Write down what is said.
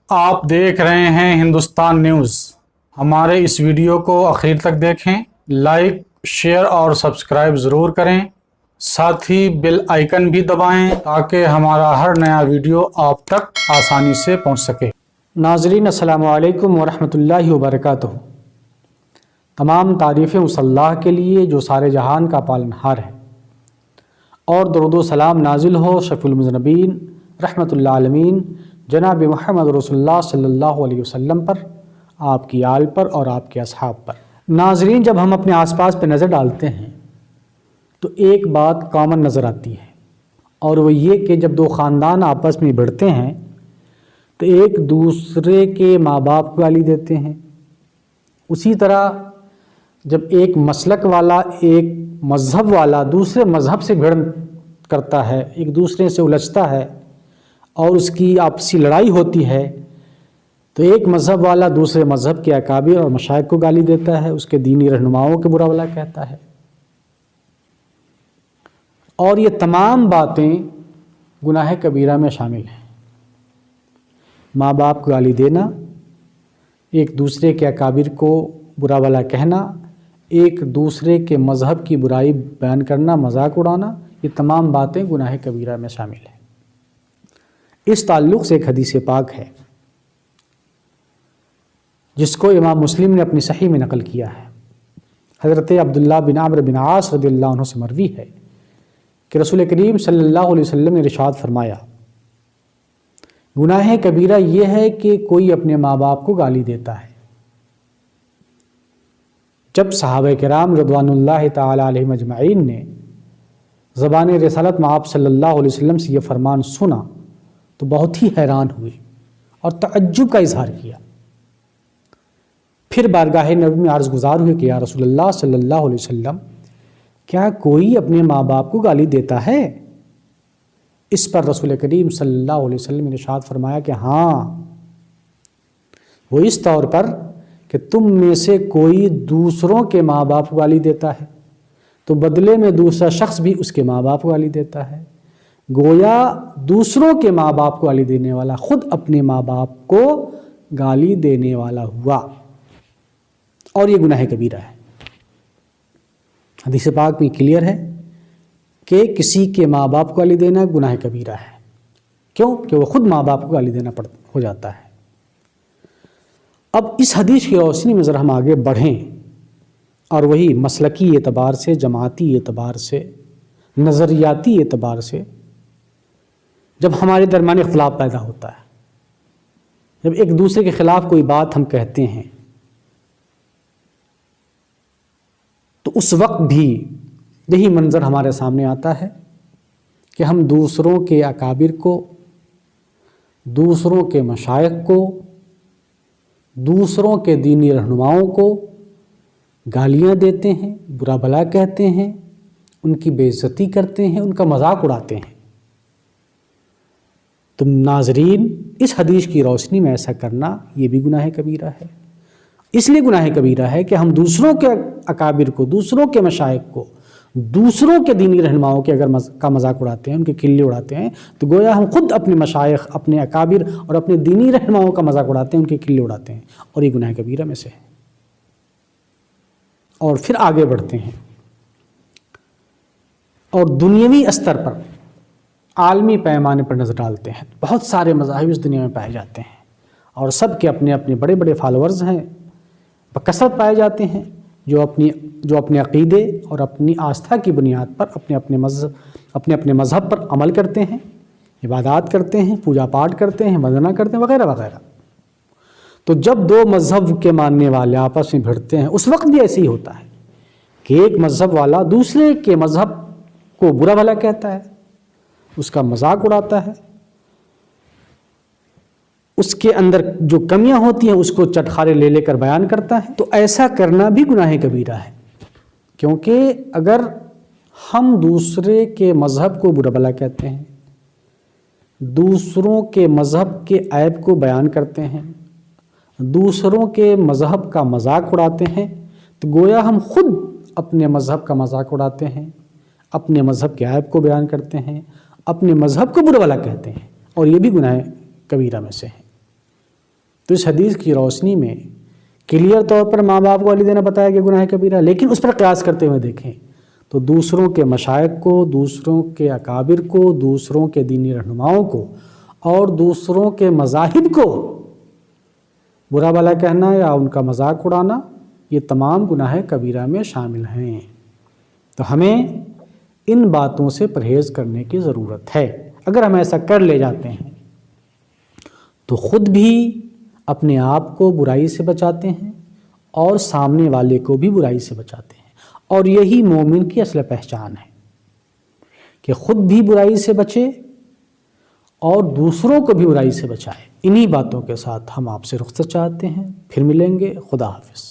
آپ دیکھ رہے ہیں ہندوستان نیوز۔ ہمارے اس ویڈیو کو آخر تک دیکھیں، لائک، شیئر اور سبسکرائب ضرور کریں، ساتھ ہی بیل آئیکن بھی دبائیں تاکہ ہمارا ہر نیا ویڈیو آپ تک آسانی سے پہنچ سکے۔ ناظرین السلام علیکم ورحمۃ اللہ وبرکاتہ۔ تمام تعریفیں اس اللہ کے لیے جو سارے جہان کا پالنہار ہے، اور درود و سلام نازل ہو شفیع المذنبین رحمۃ اللہ عالمین جناب محمد رسول اللہ صلی اللہ علیہ وسلم پر، آپ کی آل پر اور آپ کے اصحاب پر۔ ناظرین، جب ہم اپنے آس پاس پہ نظر ڈالتے ہیں تو ایک بات کامن نظر آتی ہے، اور وہ یہ کہ جب دو خاندان آپس میں بھڑتے ہیں تو ایک دوسرے کے ماں باپ کو گالی دیتے ہیں۔ اسی طرح جب ایک مسلک والا، ایک مذہب والا دوسرے مذہب سے بھڑ کرتا ہے، ایک دوسرے سے الجھتا ہے اور اس کی آپسی لڑائی ہوتی ہے، تو ایک مذہب والا دوسرے مذہب کے اکابر اور مشائخ کو گالی دیتا ہے، اس کے دینی رہنماؤں کے برا بھلا کہتا ہے۔ اور یہ تمام باتیں گناہ کبیرہ میں شامل ہیں۔ ماں باپ کو گالی دینا، ایک دوسرے کے اکابر کو برا بھلا کہنا، ایک دوسرے کے مذہب کی برائی بیان کرنا، مذاق اڑانا، یہ تمام باتیں گناہ کبیرہ میں شامل ہیں۔ اس تعلق سے ایک حدیث پاک ہے جس کو امام مسلم نے اپنی صحیح میں نقل کیا ہے۔ حضرت عبداللہ بن عمرو بن عاص رضی اللہ عنہ سے مروی ہے کہ رسول کریم صلی اللہ علیہ وسلم نے ارشاد فرمایا، گناہ کبیرہ یہ ہے کہ کوئی اپنے ماں باپ کو گالی دیتا ہے۔ جب صحابہ کرام رضوان اللہ تعالی علیہم اجمعین نے زبان رسالت میں آپ صلی اللہ علیہ وسلم سے یہ فرمان سنا تو بہت ہی حیران ہوئے اور تعجب کا اظہار کیا۔ پھر بارگاہ نبی میں عرض گزار ہوئے کہ یا رسول اللہ صلی اللہ علیہ وسلم، کیا کوئی اپنے ماں باپ کو گالی دیتا ہے؟ اس پر رسول کریم صلی اللہ علیہ وسلم نے ارشاد فرمایا کہ ہاں، وہ اس طور پر کہ تم میں سے کوئی دوسروں کے ماں باپ کو گالی دیتا ہے تو بدلے میں دوسرا شخص بھی اس کے ماں باپ کو گالی دیتا ہے۔ گویا دوسروں کے ماں باپ کو گالی دینے والا خود اپنے ماں باپ کو گالی دینے والا ہوا، اور یہ گناہ کبیرہ ہے۔ حدیث پاک میں کلیئر ہے کہ کسی کے ماں باپ کو گالی دینا گناہ کبیرہ ہے۔ کیوں؟ کہ وہ خود ماں باپ کو گالی دینا ہو جاتا ہے۔ اب اس حدیث کی روشنی میں ذرا ہم آگے بڑھیں، اور وہی مسلکی اعتبار سے، جماعتی اعتبار سے، نظریاتی اعتبار سے جب ہمارے درمیان اختلاف پیدا ہوتا ہے، جب ایک دوسرے کے خلاف کوئی بات ہم کہتے ہیں، تو اس وقت بھی یہی منظر ہمارے سامنے آتا ہے کہ ہم دوسروں کے اکابر کو، دوسروں کے مشائخ کو، دوسروں کے دینی رہنماؤں کو گالیاں دیتے ہیں، برا بھلا کہتے ہیں، ان کی بے عزتی کرتے ہیں، ان کا مذاق اڑاتے ہیں۔ تو ناظرین، اس حدیث کی روشنی میں ایسا کرنا یہ بھی گناہ کبیرہ ہے۔ اس لیے گناہ کبیرہ ہے کہ ہم دوسروں کے اکابر کو، دوسروں کے مشائخ کو، دوسروں کے دینی رہنماؤں کے اگر کا مذاق اڑاتے ہیں، ان کے کلے اڑاتے ہیں، تو گویا ہم خود اپنے مشائخ، اپنے اکابر اور اپنے دینی رہنماؤں کا مذاق اڑاتے ہیں، ان کے کلے اڑاتے ہیں، اور یہ گناہ کبیرہ میں سے ہے۔ اور پھر آگے بڑھتے ہیں، اور دنیاوی استر پر، عالمی پیمانے پر نظر ڈالتے ہیں۔ بہت سارے مذاہب اس دنیا میں پائے جاتے ہیں، اور سب کے اپنے اپنے بڑے بڑے فالورز ہیں، بکثرت پائے جاتے ہیں، جو اپنے عقیدے اور اپنی آستھا کی بنیاد پر اپنے اپنے مذہب پر عمل کرتے ہیں، عبادات کرتے ہیں، پوجا پاٹ کرتے ہیں، وندنا کرتے ہیں، وغیرہ وغیرہ۔ تو جب دو مذہب کے ماننے والے آپس میں بھڑتے ہیں، اس وقت بھی ایسے ہی ہوتا ہے کہ ایک مذہب والا دوسرے کے مذہب کو برا بھلا کہتا ہے، اس کا مذاق اڑاتا ہے، اس کے اندر جو کمیاں ہوتی ہیں اس کو چٹخارے لے لے کر بیان کرتا ہے۔ تو ایسا کرنا بھی گناہ کبیرہ ہے، کیونکہ اگر ہم دوسرے کے مذہب کو برا بھلا کہتے ہیں، دوسروں کے مذہب کے عیب کو بیان کرتے ہیں، دوسروں کے مذہب کا مذاق اڑاتے ہیں، تو گویا ہم خود اپنے مذہب کا مذاق اڑاتے ہیں، اپنے مذہب کے عیب کو بیان کرتے ہیں، اپنے مذہب کو برا بھلا کہتے ہیں، اور یہ بھی گناہ کبیرہ میں سے ہے۔ تو اس حدیث کی روشنی میں کلیئر طور پر ماں باپ کو گالی دینا بتایا کہ گناہ کبیرہ، لیکن اس پر قیاس کرتے ہوئے دیکھیں تو دوسروں کے مشائخ کو، دوسروں کے اکابر کو، دوسروں کے دینی رہنماؤں کو اور دوسروں کے مذاہب کو برا بھلا کہنا یا ان کا مذاق اڑانا، یہ تمام گناہ کبیرہ میں شامل ہیں۔ تو ہمیں ان باتوں سے پرہیز کرنے کی ضرورت ہے۔ اگر ہم ایسا کر لے جاتے ہیں تو خود بھی اپنے آپ کو برائی سے بچاتے ہیں اور سامنے والے کو بھی برائی سے بچاتے ہیں، اور یہی مومن کی اصل پہچان ہے کہ خود بھی برائی سے بچے اور دوسروں کو بھی برائی سے بچائے۔ انہی باتوں کے ساتھ ہم آپ سے رخصت چاہتے ہیں، پھر ملیں گے، خدا حافظ۔